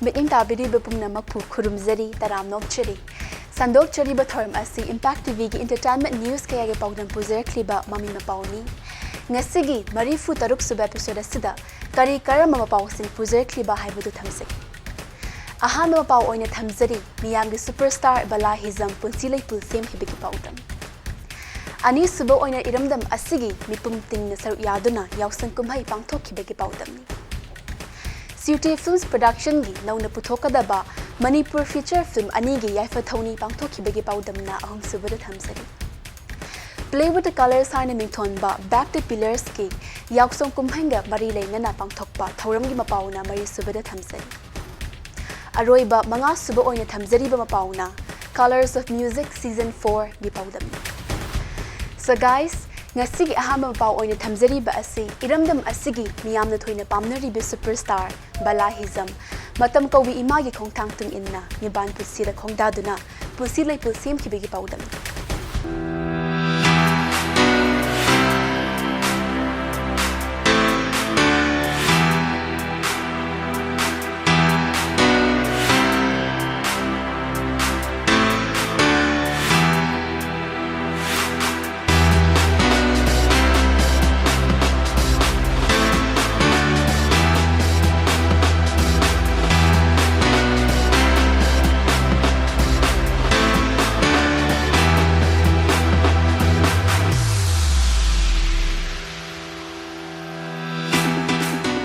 Miting tabiri bupumnamakpu kurumzari taramnokchari. Sandokchari bathorum asi Impact TV ki entertainment news kaya ge pawdam puzer kliba mami mapawni. Ngasigi marifu taruk sub episode asida kari karama mapawsing puzer kliba haibudu thamsagi. Aham mapaw oina thamzari miyam ge superstar Bala Hizam punsilay pulsim hibiki pawdam. Ani subo oina iramdam asigi mipum ting na saru yaduna yawsang kumhay pangthok hibiki pawdam ni. CUT Films Production gi nauna puthokadaba Manipur feature film ani gi yaifa thoni pangthokibagi pawdamna ahum subada thamsari. Play with the colors haina mingthon ba Back to Pillars ki yaksong kumhanga mari leingana pangthokpa thoram gi mapawna mari subada thamsari. Aroiba manga suba oina thamzari ba mapawna Colors of Music Season 4 gi pawdam. So guys, ngasigi ahama paw oina thamzari ba asi iramdam asigi miyamna thoina pamnari bi superstar Bala Hizam matam kawi imagi khongthang tung inna niban pusira khongdaduna pusilai pulsim kibigi pawdam.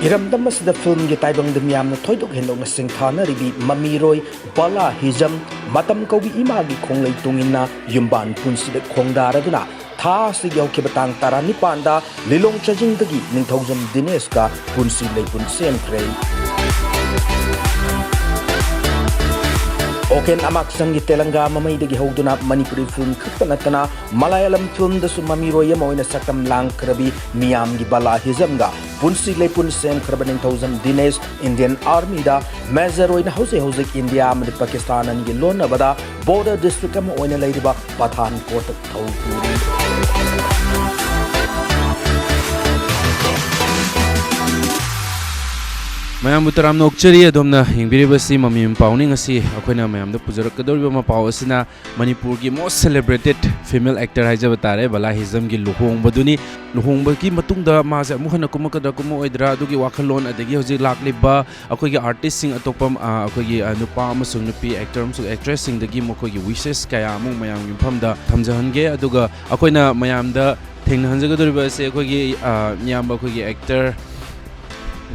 Iramdam asida film gi taibang dum yamna thoidok hendong sing thana ribi mamiroi Bala Hizam matam kawi imagi khonglei tungina yumban punsida khongdaraduna tha si yauke batang tarani panda lilong chajing dagi ningthaujam Dinesh ka punsi leipun sem krei Oken amak sangi Telangga mamai dagi hauduna Manipuri film khaktanatana Malayalam film da su mamiroi yamoina sakam lang krabi miyam gi Bala Hizam ga punsi lepun sem khrabaning thousand Dinesh Indian Army da Major oina hause India amadi Pakistan an gi lona bada border district am oina leiriba Pathankot thawpuri Mayam Butaram Nokchari Adomna Ingviribasi Mamim Pawning asi Akoina Mayam the Pujarakadori Mapawasina Manipur ki most celebrated female actor Haijabatare Bala Hizam ki Luhong Baduni Luhong Baki Matunda Maza Muhana Kumakada Kumo Edra Dugi Wakalon Adagi Hosi Lakliba Akogi artist sing atopam Akogi Anupa Amasung Nupi actor Amsung actress sing the game Akogi wishes Kaya Among Mayam Yumpamda Tamjahange Aduga Akoina Mayam the Thing Hanjagadori Se Akogi Nyamba Akogi actor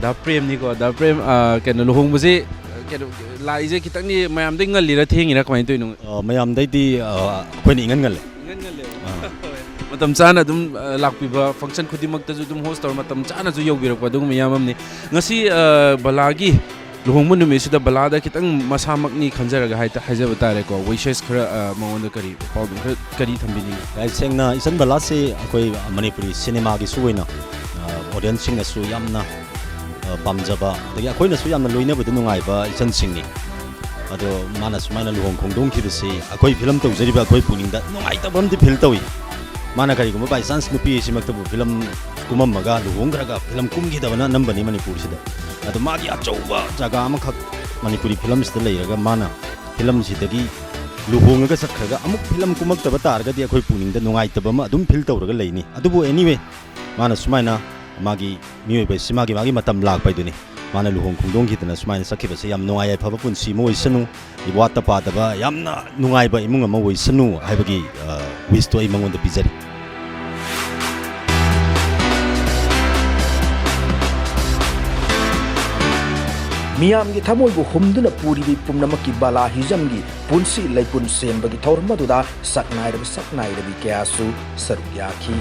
Da Prem ni ko da Prem kena luhong basi kena lai je kita ni mayam ding ngal lira theng ira kamai toinu mayam dai di koi ni ngal matam chana dum lakpi ba function khudimak ta ju dum host or matam chana ju yogirak pa dum mayam am ni ngasi balagi luhong mun me sida balada kitang masamak ni khanjaraga haita haja batare ko wishes khara mawon kari pawdum kari thambini ai sengna isan bala se koi Manipuri cinema gi suina audience sing su yamna pamjaba dagi akoina su yamna loina bu nungai ba isan singni ado mana sumaina luhong khongdong ki se akoi film to jeri ba akoi puning da nungai ta bam di fil tawi mana kari ko by chance nupi simak to film kumam maga luhong graga film kumgi da bana nambani Manipur sida ado magi achouba jaga am khak Manipuri film sida leiraga mana film sidagi luhong ga sakhaga amuk film kumak ta batar ga di akoi puning da nungai ta bama adum fil tawraga leini adubu anyway mana sumaina magi mioi ba simagi magi matam lag pai duni mana luhong khungdong ki tana sumaina sakhiba se yam nungai phaba punsi mo isanu ibwata pa da ba yamna nungai ba imung ma wo isanu haibagi wish to imangon da bizari Miyam gi thamoi bu humduna puri bi pumnamaki Bala Hizam gi punsi leipun sem bagi thormaduda saknai bi kyasu sarugyaki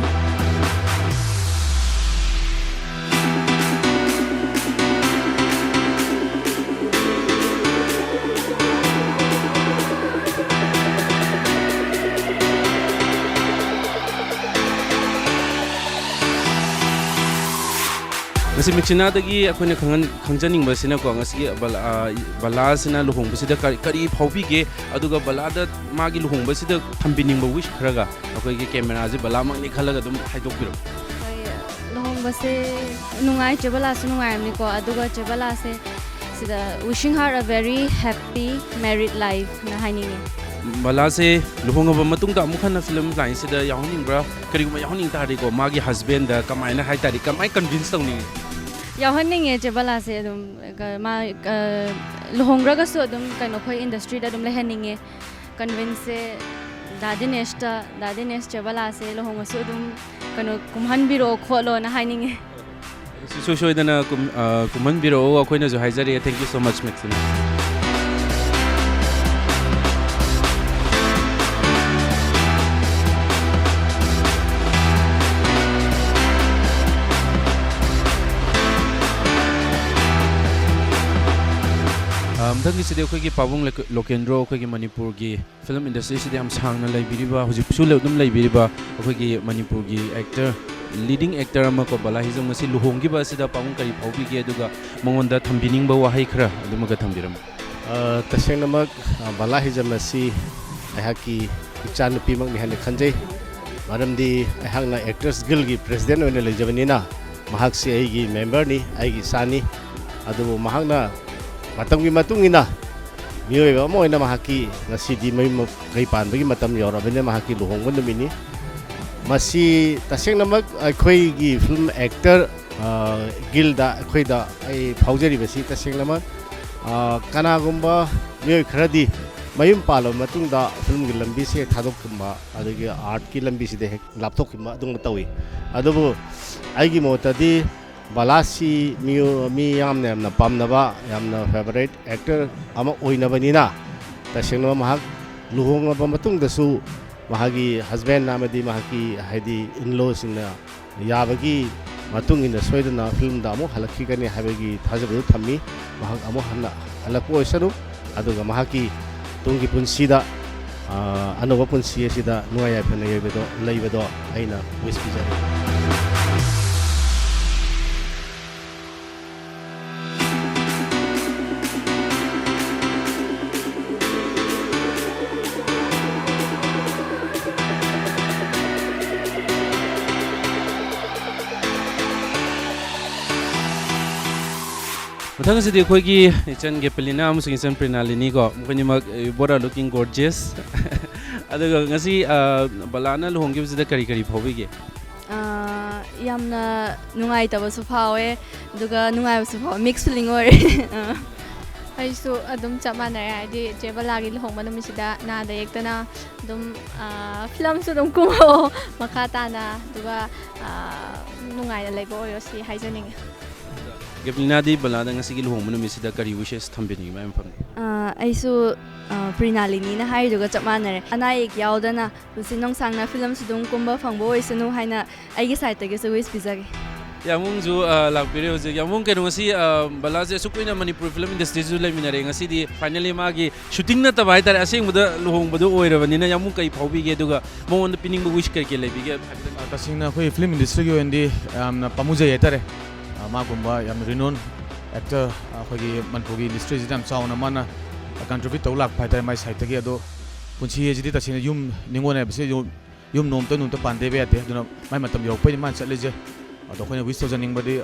ngasi mixina dagi akoina khangjaning basina ko ngasi bala sina luhong basida kari phaubi ge aduga bala da magi luhong basida thambining ba wish kharaga akoi ge camera ji bala mak ni khalaga dum haidok biro luhong base nungai chebala su nungai amni ko aduga chebala se sida wishing her a very happy married life na haninge bala se luhongaba matung da mukhan film line sida yawning bra kari ma yawning tari ko magi husband da kamai na hai tari kamai convince tawni yahaninge je bala se adum ma luhongra ga so adum kaino khoi industry da adum le haninge convince Dadinesh je bala se luhonga so adum kaino kumhan biro kholo na haninge so dana kuman biro akoina jo haijari thank you so much Maxine Mthang sidi akhoi pabung lokendro akhoi Manipur gi film industry sidi am sangna laibiriba hujipsu leudum laibiriba akhoi Manipur gi actor leading actor ama ko bala hizam ngasi luhonggi ba sida pabung kari phaubi gi aduga mongonda thambining ba wahai khara adumaga thambiram tasengnamak bala hizam asi ahaki ichan nupi mak ni han khanjai maramdi ahangna actors guild gi president oina lejabanina mahak si ai gi member ni ai gi sani adu mahakna matamgi matungina mioi ba mo ina mahaki ngasi di mai kai pan bagi matam yorabene mahaki luhongba numini masi tasengnamak akhoi gi film actor gilda akhoi da ai phaujari basi tasengnamak kana gumba mioi kharadi mayum palo matungda film gi lambi se thadok kumba adagi art ki lambi se de laptop kumba dung tawi adubu ai gi motadi Balasi mi yamna yamna pamnaba yamna favorite actor ama oinabanina tasengno mahak luhongaba matung dasu mahagi husband namadi mahaki haidi in-law singna yabagi matung ina soidana film da mo halakhi kani habagi thajabu thammi mahak amo hanna halakko oisanu aduga mahaki tungi punsida anoba punsi sida nuaya phana yebedo leibedo aina wish pijari Mthang sidi akhoi gi ichan Gepelina amusing ichan Prinalini ko mukani mak bora looking gorgeous aduga ngasi balana luhonggi sida kari phaubi ge yamna nungai taba su phawe aduga nungai su phawe mix feeling ore aisu adum chamana adi jebalagi luhongba numisida na da yektana dum film su dum kumo makata na duga nungai da laibo yo si haijaning Gepelina di balada ngasi gi luhongba numisida kari wishes thambini mai mpham aisu Prinalini na hai duga chamana re ana ek yaudana lusinong sangna film su dum kumba phangbo oisanu haina aigi side tagi su wish pizage Yamung ju lakpire hoje yamung ke ngasi bala je sukuina Manipur film industry ju laiminare ngasi di finally magi shooting na tabai tare aseng muda luhong budu oirabani na yamung kai phaubi ge duga mon pining bu wish karke laibi ge tasingna khoi film industry gi wendi amna pamuja yetare ma gumba yam renown actor khoi gi Manipur gi industry jam chauna mana contribute to lak phaitai mai side gi ado punchi ye jidi tasina yum ningone bse yum nom ta pande be ate duna mai matam yok pai man chatle je ado khoina wish to janing badi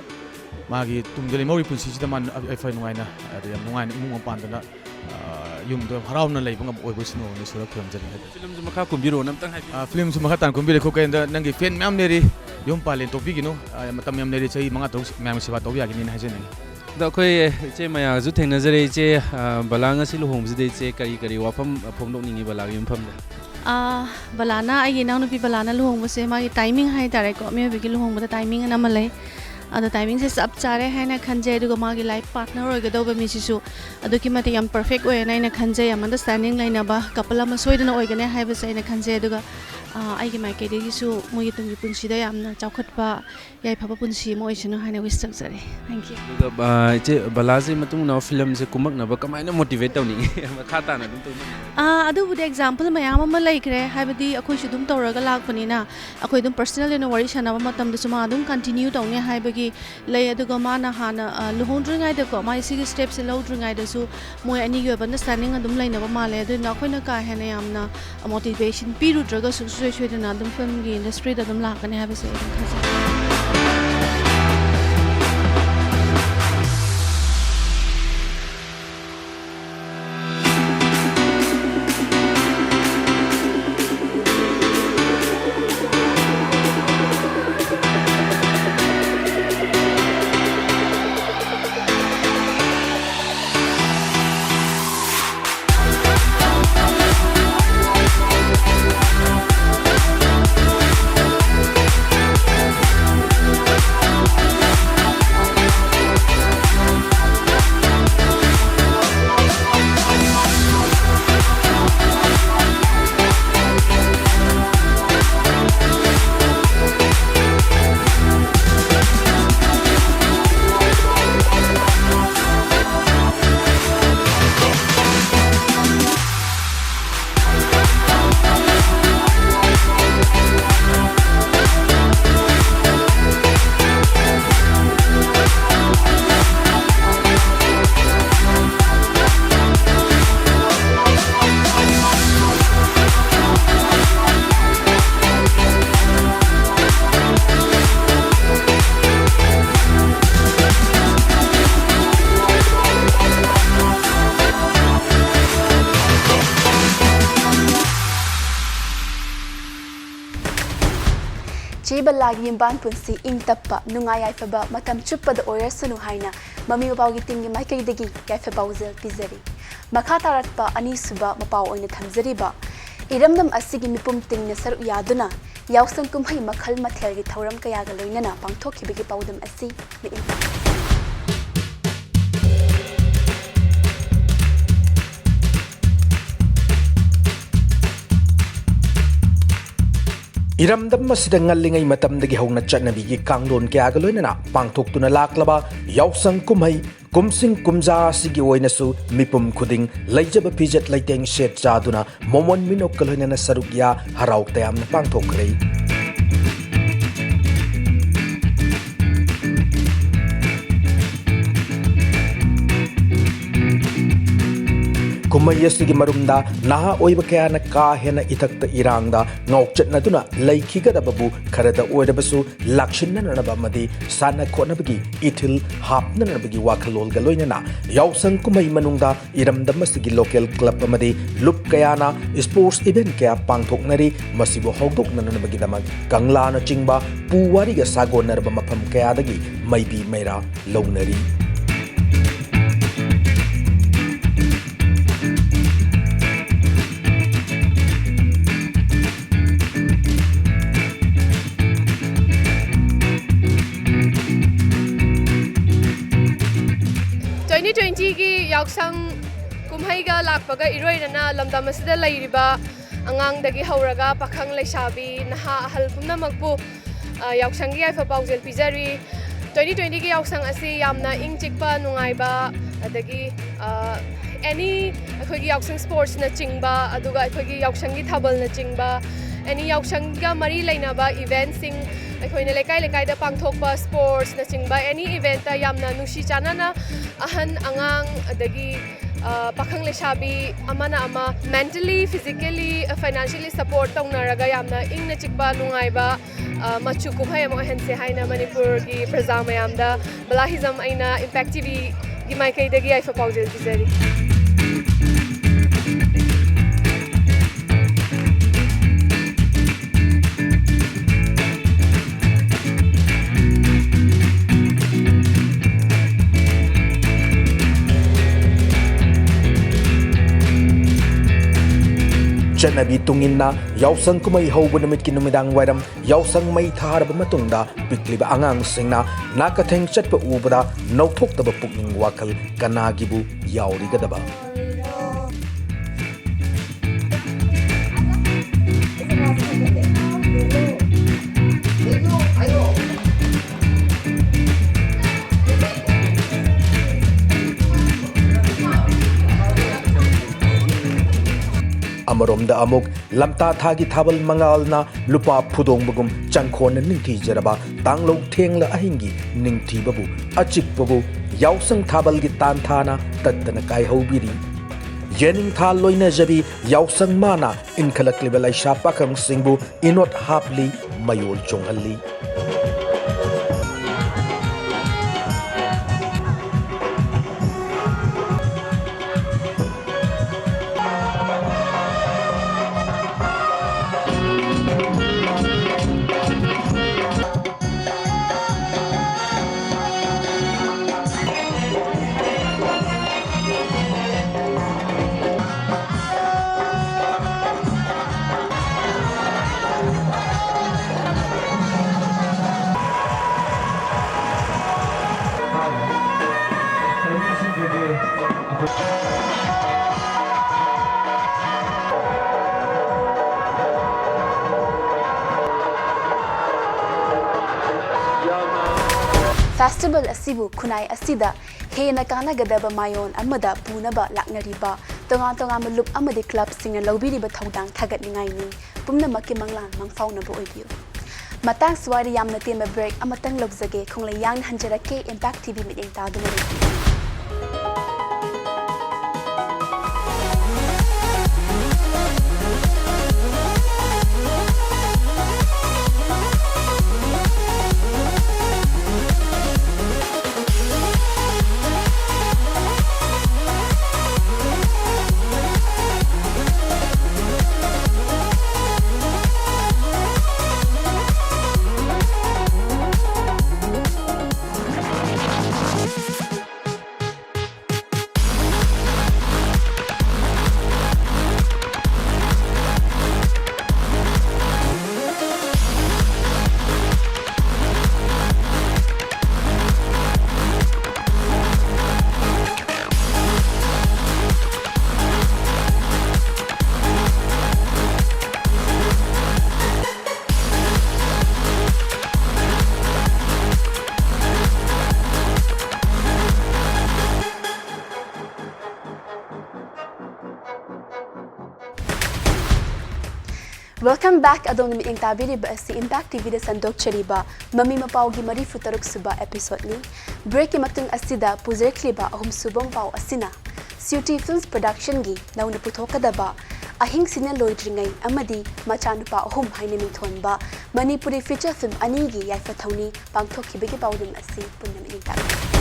magi tumgeli mori punsi sida man ai fai nuaina yam nuaina imung pandana yum do harauna lei bangam oi bosino ni sura kham jani film ju makha kumbiro nam tang hai film su makha tan kumbire ko kainda nangi fan mam neri yum palen to bigino matam yam neri chai manga to mam siba to ya gini na hajeni da khoi che maya ju thengna jare che balanga si luhong jide che kari wafam phomdok ningi balagi yum pham balana ai nang nupi balana luhongba se magi timing hai tare ko me bigi luhongba da timing na malai ado timing se sab chare hai na khanje du magi life partner oi ga do ba mi sisu ado ki mati yam perfect oi na ina khanje yam understanding laina ba couple ma soidana oi ga ne hai ba sai na khanje du ga ai gi mai ke de su mo gi tung gi punsi da yam na chawkhat ba yai phaba punsi mo isinu hai na wish tak jare thank you duga che balaji matung na film se kumak na ba kamai na motivate tawni khata na dum to adu bu example mayam ma laikre haibadi akhoi su dum tawraga lakpani na akhoi dum personal in wari sana ba matam da suma dum continue tawne haibagi lei aduga ma na hana luhondringai da ko mai sig steps lodringai da su moi ani gi understanding adum laina ba male adu na khoi na ka hena yamna motivation piru draga su su na dum film gi industry da dum lakane habi se khasa Balaagi Yimban Punsi Ing Tappa Nungai Yaifaba Matam Chupada Oyasunu Haina Mami Mapaugi Tingi Maikaidagi Yaifabauzel Pizari Makataratpa Anisuba Mapau on the Tamzariba Iramdam Asigi Mipum Ting Nasar Yaduna Yausan Kumhai Makal Matel Tauram Kayagaloinana Pangtoki Bigi Paudum Asi Iramdam masida ngalingay matamdagi hawna chatnabigi kanglon kaya galoinana pangthoktuna laklaba yausang kumhai kumsing kumja sigi oinasu mipum khuding laijaba pijat laiteng set chaduna momon minok kaloinana sarukya harauk tayamna pangthokrai Kumay asigi marumda naha oiba kayana ka hena itakta irangda ngawchat na duna laikigada babu karada oidabasu lakshinna nanaba madi sana khonabagi ithil hapna nanabagi wakhalol galoinana yausang kumay manungda iramdam asigi local club amadi lup kayana sports event kaya pangthoknari masibo hawdok nanabagi damag kangla na chingba puwari ga sagon narba mafam kayadagi maybi mayra lawnari Yausang kumhaiga lakpaga iroirana lamdamasida lairiba angangdagi hauraga pakhang leisabi naha ahal pumnamakpu yausanggi yaifa paujel pizari 2020 gi yausang asi yamna ingchikpa nungaiba adagi any akhoi yausang sports na chingba aduga akhoi yausanggi thabal na chingba any yausangga mari lainaba events sing akhoi na lekai lekai da pangthokpa sports na chingba any event ta yamna nushi chanana ahan angang adagi pakhang lesabi amana ama mentally physically financially support taunaraga yamna ingna chikba nungaiba machu kumhai amo hense haina manipur gi praja mayamda balahizam aina impact tv gi maikai dagi aifa paujel bizari Chanabi tungina yausang kumay hawbo namit kinumidang wairam yausang may tharaba matungda pikliba angang singna nakatheng chatpa ubada nauthokdaba pukning wakal kanagibu yaurigadaba Amarom da amok lamta thagi thabal mangalna lupa phudong bagum changkhon ningthi jaraba tanglok thengla ahingi ningthi babu achik babu yausang thabal gi tan thana tattana kai hobiri yening tha loina jabi yausang mana inkhalak level aisha pakham singbu inot hapli mayol chongalli Festival asibu kunai asida hena kana gadaba mayon amada punaba laknariba tonga malup amade club singa lobiriba thodang thagat ningai ni pumna makki manglan mangfauna bo oibiu matang swari yamna tema break amatang lobzage khongle yang hanjarake impact tv meeting ta dum Welcome back adong mi ingtabiriba si Impact TV da sandok chariba mami mapaugi marifu taruk suba episode ni break ki matung asida puzer kliba ahum subong pau asina CUT Films production gi nauna puthokadaba ahing sina loidringai amadi machanupa ahum haina mithonba Manipuri feature film ani gi yaifa thauni pangthokibegi paudum asi punna mi ingtabi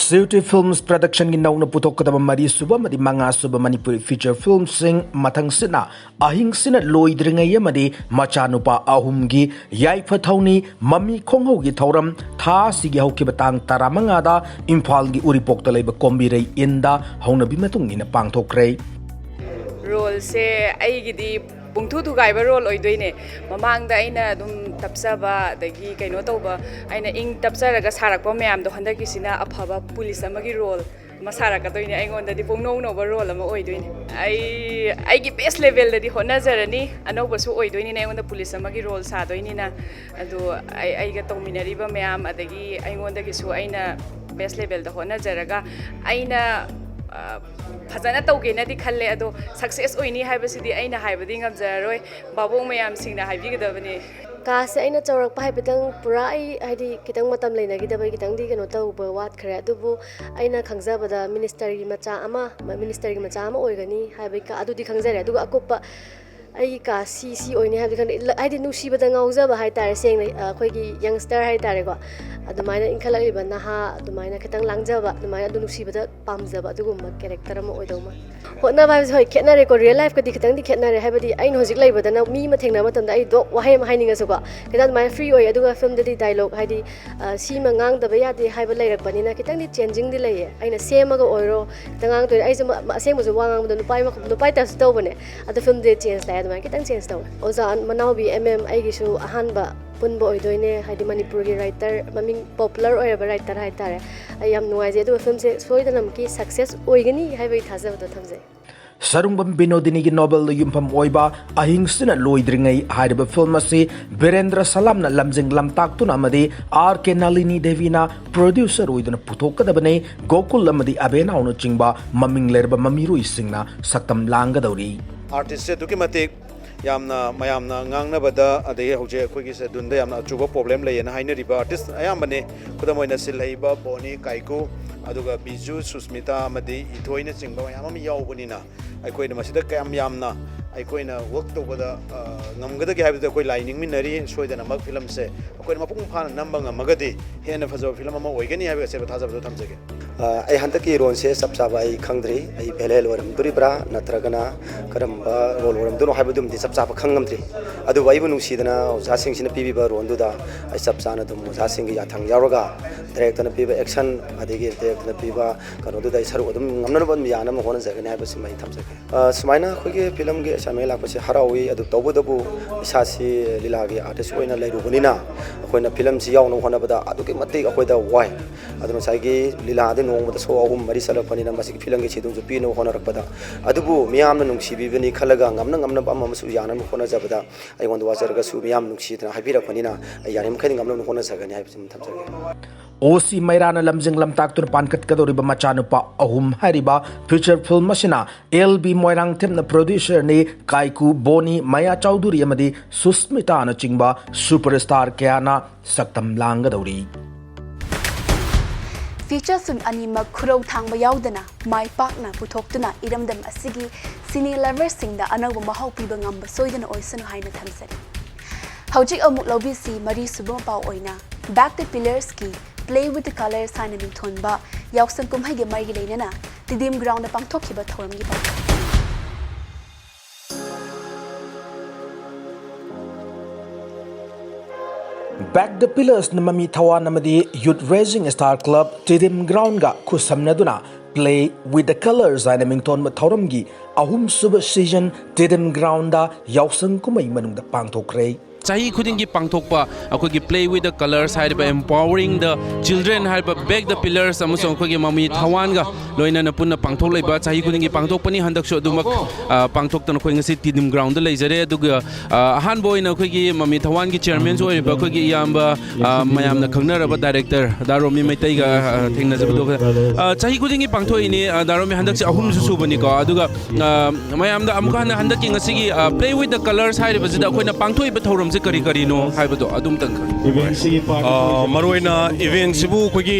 CUT Films production gi nauna putok kadaba mari suba madi manga suba Manipuri feature film sing mathang sina ahing sina loidringai amadi machanupa ahum gi yaifa thauni mami khongho gi thoram tha sigi hauki batang taramanga da Imphal gi uripok ta leiba kombirei inda hauna bi matung ina pangthokre role se aigidi pungthu thugai ba role oidoine mamang da aina dum tapsaba dagi kaino toba aina ing tapsaraga sarakpa mayam do handaki sina aphaba police amagi role masaraka toine aingonda di pungno no ba role ama oidoine ai gi best level da di hona jarani anoba su oidoine na aingonda police amagi role sa doine na adu ai ga tominari ba mayam adagi aingonda gi su aina best level da hona jaraga aina फजना तौगेनदी खल्ले अदो success ओइनी हाइबसिदी आइना हाइबदी ngamjaroi babong mayam singna haibigidabani कासे अइना चौरक हाइबदंग पुरा हाइदी कितंग मतम लेनागिदबै कितंगदी कनो तौब वाट खरे अदुबु अइना खंगजाबदा मिनिस्टरगी मचा अमा ओइगनी हाइबै का अदुदी खंगजरे अदुगा अकुप्पा आई का सी ओइने हाइदी नुसीबदा ngaujaba हाइतारे सेंग अखोइगी यंगस्टर हाइतारे को अदुमाइना इंखललिबा नहा अदुमाइना खतंग लांगजबा अदुमाइना अदु नुसीबदा पामजबा अदुगुम कैरेक्टर म ओइदौमा होना भाइस होय खेतनारे को रियल लाइफ कदी खतंग दि खेतनारे हाइबदी आइन होजिक लैबदना मी म थेंगना मतंदा आई दो वाहे म हाइनिंगसुको किदान माइ फ्री ओइ अदुगा फिल्म दि डायलॉग हाइदी सी म ngang दबा यादि हाइब लैरकबनिना खतंग दि चेंजिंग दि लैये आइना सेमगा ओइरो तंगांग तो आई जम असेंगबजु वांगांगबदो नुपाइ तस तौबने अदु फिल्म दि चेंज लाय अदुमाइ कितंग चेंज तौ ओजान मनावबी आइगिसु अहानबा पुनबो ओइदोइने हाइदी मणिपुरगी राइटर ममिंग पॉपुलर ओइरबा राइटर हाइतारे आई याम नुवाइजे अदु फिल्म से सोइदनम की success ओइगनी हाइबै थाजबदो थमजे Sarungbam Binodini gi novel yumpham oiba ahing sina loidringai hairiba film asi Birendra Salamna lamjing lamtak tuna amadi R.K. Nalini Devina producer oiduna puthokadabane Gokul amadi Abena ono chingba maming lerba mamirui singna saktam langadauri artist se dukimatik yamna mayamna ngangnabada adai hoje akhoi se dunda yamna achuba problem leyena hainariba artist ayambane kudamoina silhaiba Boni Kaiku aduga Biju Susmita amadi ithoina chingba mayam am yaubunina aikoina masida kayam yamna aikoina work tobada ngamgada gi habida koi lining minari soidana mak film se akoina mapung phana namba ngamagadi hena fajo film ama oigani habiga se thajabdo thamjage ai hantaki ron se sapchaba ai khangdri ai belel waram duribra natragana karamba rol waram duno habidum di sapchaba khangamdri adu waibu nungsidana oja singsina pibiba ron duda ai sapchana dum oja singi yathang yaroga director na piba action adigi director na piba kano duda saru dum ngamna ban yana mo hona jagani habisi mai thamjage sumaina khoge film ge samela ko se harawi adu tawbodabu isasi lilagi artist oina leirubunina akoina film si yawno hona bada adu ke mate akoida wai adu saigi lila ade nongmada so agum mari salakpanina masigi film ge chidum ju pino hona rakpada adubu miyamna nungsibi bini khalaga ngamna ba masu yana mo hona jabada ai wondu wajarga su miyam nungsidna habira panina yarim khani ngamna hona sagani habisi thamjage Osi Mairana lamjing lamtak tur pankat kadoriba machanupa ahum hariba feature film masina LB Moirang temna producer ni Kaiku Boni Maya Chaudhuri amadi Susmita na chingba superstar kyana saktam langadauri feature film animak khurau thangba yaudana mai pakna puthoktuna iramdam asigi cine lovers singda anauba mahau piba ngamba soidana oisan haina thamsari hojik amuk lobisi mari subong pau oina back the pillars ki play with the colors haina min thonba yauksan kumhai ge mai gi leinana tidim ground na pangthokhiba thoram gi pa Back the Pillars na mami thawa namadi Youth Raising Star Club Tidim Ground ga khusamnaduna Play with the Colors aina mington ma thoram gi ahum suba season Tidim Ground da yausang kumai manung da pangthokre chahi khuding gi pangthokpa akoi gi play with the colors haiba empowering the children haiba back the pillars amasong akoi gi mami thawan ga loina na punna pangthok leiba chahi khuding gi pangthok pani handak so dumak pangthok tan akoi ngasi tinim ground da leijare aduga ahan boina akoi gi mami thawan gi chairman so riba akoi gi yamba mayam na khangnaraba director daromi maitai ga thengna jabdo chahi khuding gi pangthok ini daromi handak se ahum su subani ko aduga mayam da amka handak ki ngasi gi play with the colors haiba jida akoi na pangthok iba thoram se kari kari no haiba do adum tang maroina event sibu kogi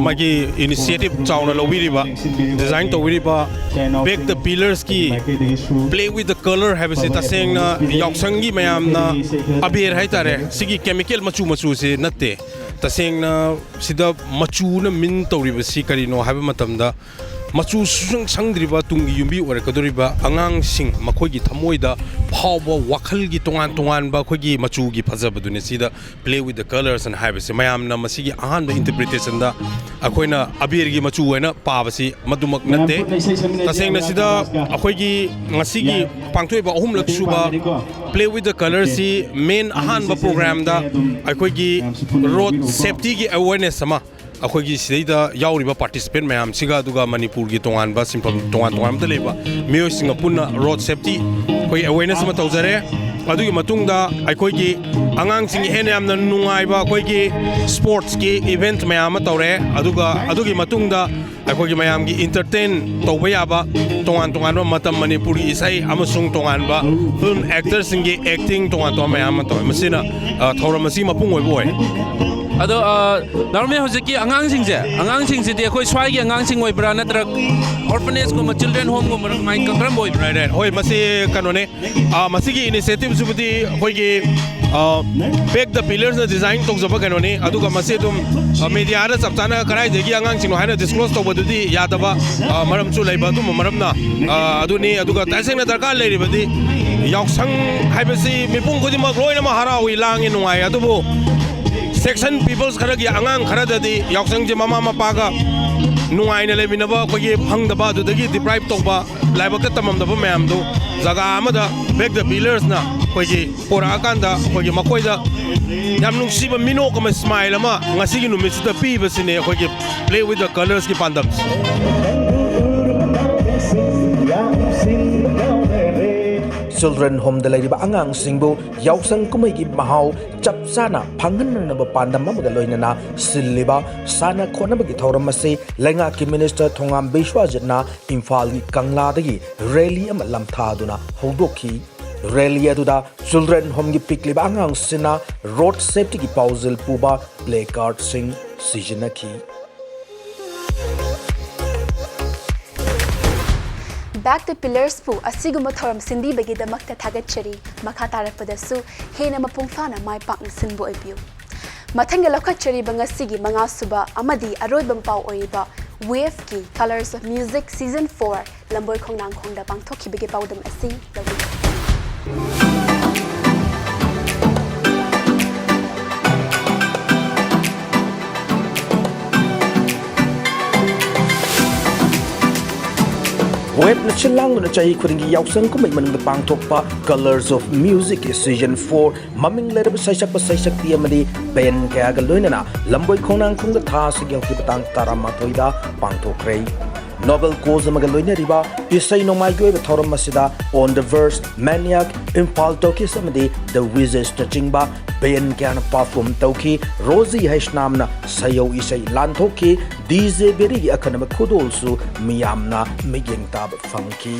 magi initiative chauna lobiriba design to wiriba back the pillars ki play with the color have se taseng na yaksangi mayam na abir haitare sigi chemical machu machu se natte taseng na sida machu na min tawriba si kari no haiba matamda machu sangdriba tungi yumbi ore kadoriba angang sing makoi gi thamoida phawba wakhal gi tongan tongan ba khoi gi machu gi phajaba dune sida play with the colors and have se mayam na masigi ahan the interpretation da akoina abir gi machu wena pabasi madumak natte taseng na sida akoi gi ngasigi pangthoiba ahum lak suba play with the colors si main ahan ba program da akoi gi road safety gi awareness sama akoi gi sidaida yauriba participant mayam siga duga manipur gi tongan ba simple tongan da leba mio singa punna road safety koi awareness ma tawjare adugi matungda akoi gi angang sing hen yamna nungai ba akoi gi sports gi event mayam tawre adugi matungda akoi gi mayam gi entertain tawba yaba tongan ba matam manipur gi isai amasung tongan ba film actors sing gi acting tongan mayam taw masina thauramasi mapung oi boy ado darme hojiki angang sing je de khoi swai gi angang sing oi bra natra orphanage ko children home ko mai kakram oi right hoi masi kanone masigi initiative subudi hoi gi back the pillars na design tok jaba kanone aduga masi dum media ra saptana karai de gi angang sing no haina disclose to badudi yadaba maram chu leiba dum maram na aduni aduga taiseng na darkar leiri badi yaksang haibasi mipung ko di magloina ma harawi langi nuai adubu section peoples khara gi angang khara dadi yaksang je mama mapaga nungai na lebinaba ko gi phangdaba du dagi deprive tokba laiba ka tamam daba mayam do jaga amada back the pillars na ko gi pora akanda ko gi makoi da yam nungsiba mino ko ma smile ma ngasi gi numit da pi basine ko gi play with the colors gi pandam children home da leiriba angang singbu yausang kumai gi mahau chap sana phangan na ba pandam ma ga loina silliba sana khona ba gi thoram ase lenga ki minister thongam bishwajna imphal gi kangla da gi rally am lamtha duna hodokhi rally aduda children home gi pikliba angang sina road safety gi pausal puba play card sing sijna ki Back the Pillars pu asiguma thoram sindi bagi damakta thagachari makha tarapadasu hena mapung fana mai pak sinbo ipiu mathanga lokhachari bangasigi manga suba amadi aroibam pau oiba wave ki colors of music season 4 lamboi khongnang khongda pangthokhi bagi paudam asi lawi web na chilang na chahi khuringi yausang ko mai man ga pangthokpa colors of music season 4 maming lerab saisak ti amadi ben kaya ga loinana lamboi khonang khongda tha sigel ki batang tarama toida pangthokrai novel cause amaga loina riba isai no mai goi thoram masida on the verse maniac impal tokis amadi the wizards touching ba ben kyan perform tauki rosie haishnamna sayo isai lanthoki dj beri gi akhanama khudolsu miyamna migeng tab funky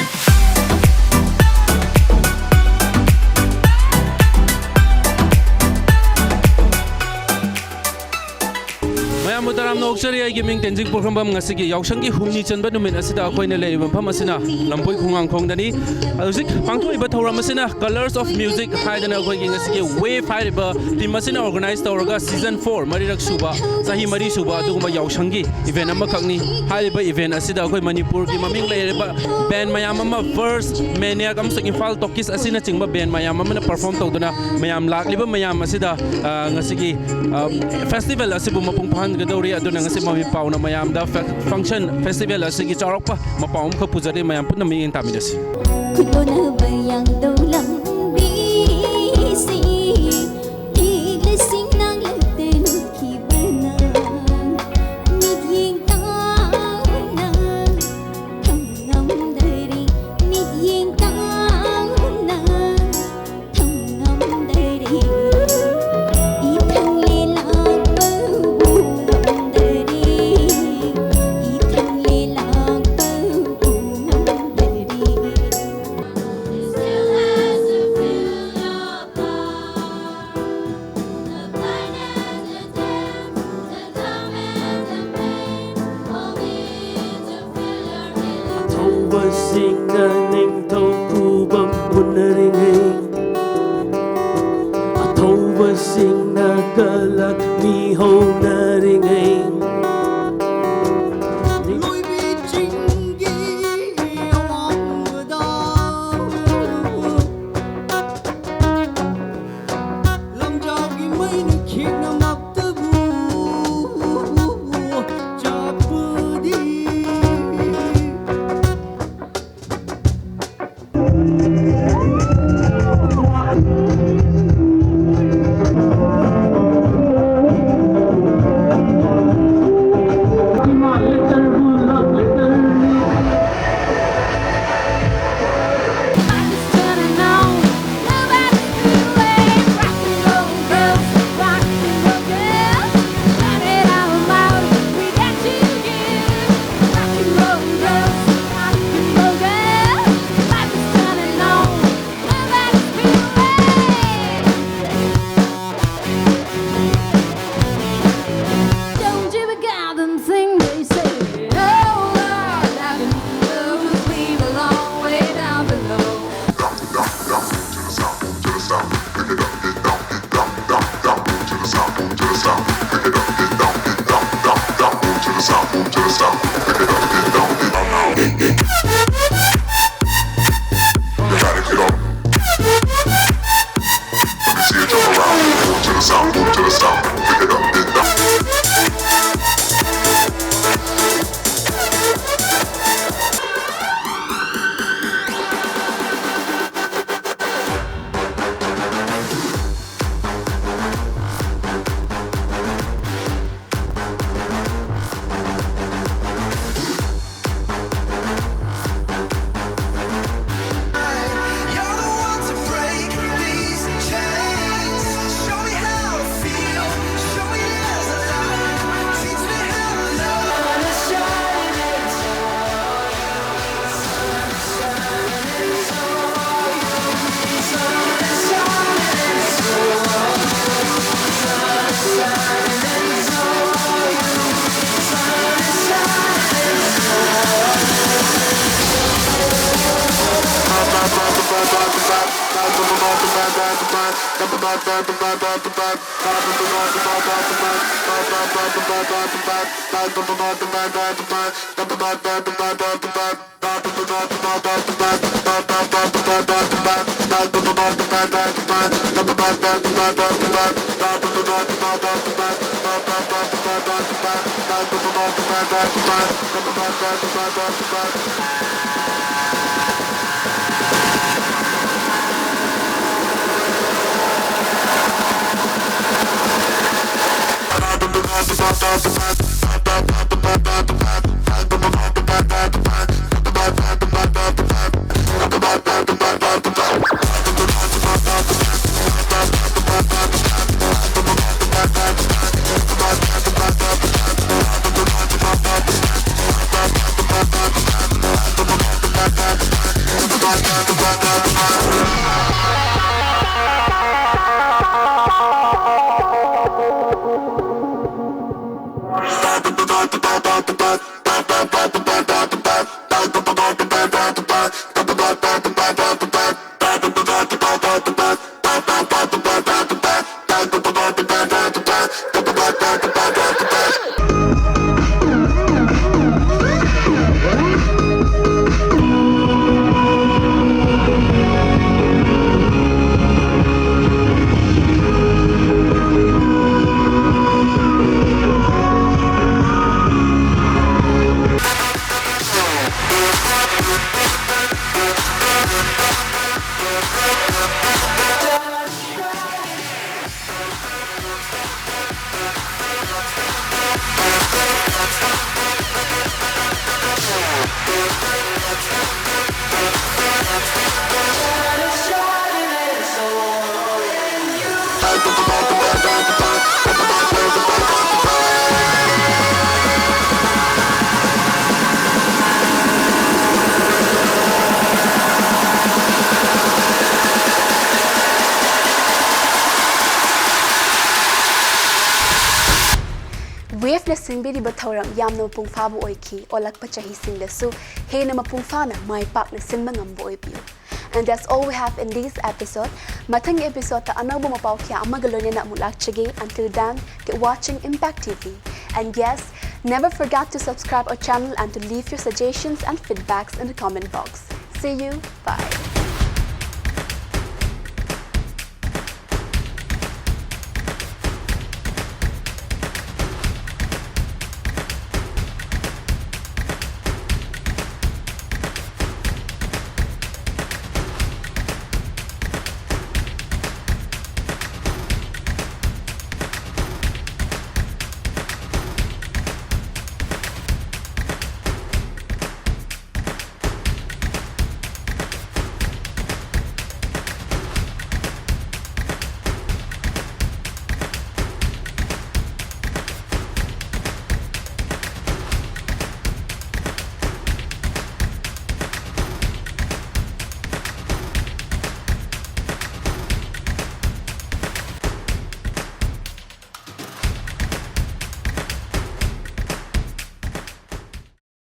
Mutaram no oksari ay giming tenzing program ngasigi yausang gi humni chanba numin asida akoina leiba pham asina lampoi khungang khongdani azik pangthoi ba thoram asina colors of music haidana akoi gi ngasigi wave haiba team asina organize tawraga season 4 marirak suba sahi mari suba aduguma yausang gi event amma khakni haiba event asida akoi manipur gi maming leiba band mayam amma verse maniac am sing infal tokis asina chingba band mayam amma perform tawduna mayam lakliba mayam asida ngasigi festival asibu mapung phan dori aduna ngasi mami pauna mayam da function festival asigi charokpa mapaum kha pujare mayam punna mi in tamidasi kutona bayang dolam bisi ꯁꯤꯡꯅ ꯀꯜꯂꯛꯂꯤ ꯍꯧꯅꯔꯤꯉꯩ ꯋꯦꯐꯅ ꯁꯤꯟꯕꯤꯔꯤꯕ ꯊꯧꯔꯝ ꯌꯥꯝꯅ ꯃꯄꯨꯡ ꯐꯥꯕ ꯑꯣꯏꯈꯤ꯫ ꯑꯣꯜꯂꯛꯄ ꯆꯍꯤꯁꯤꯡꯗꯁꯨ ꯍꯦꯟꯅ ꯃꯄꯨꯡ ꯐꯥꯅ ꯃꯥꯏ ꯄꯥꯛꯅ ꯁꯤꯟꯕ ꯉꯝꯕ ꯑꯣꯏꯕꯤꯌꯨ꯫ And that's all we have in this episode. Mathang episode ta anabu mapau kya amagaloine na mulak chige. Until then, keep watching Impact TV. And yes, never forget to subscribe our channel and to leave your suggestions and feedbacks in the comment box. See you. Bye.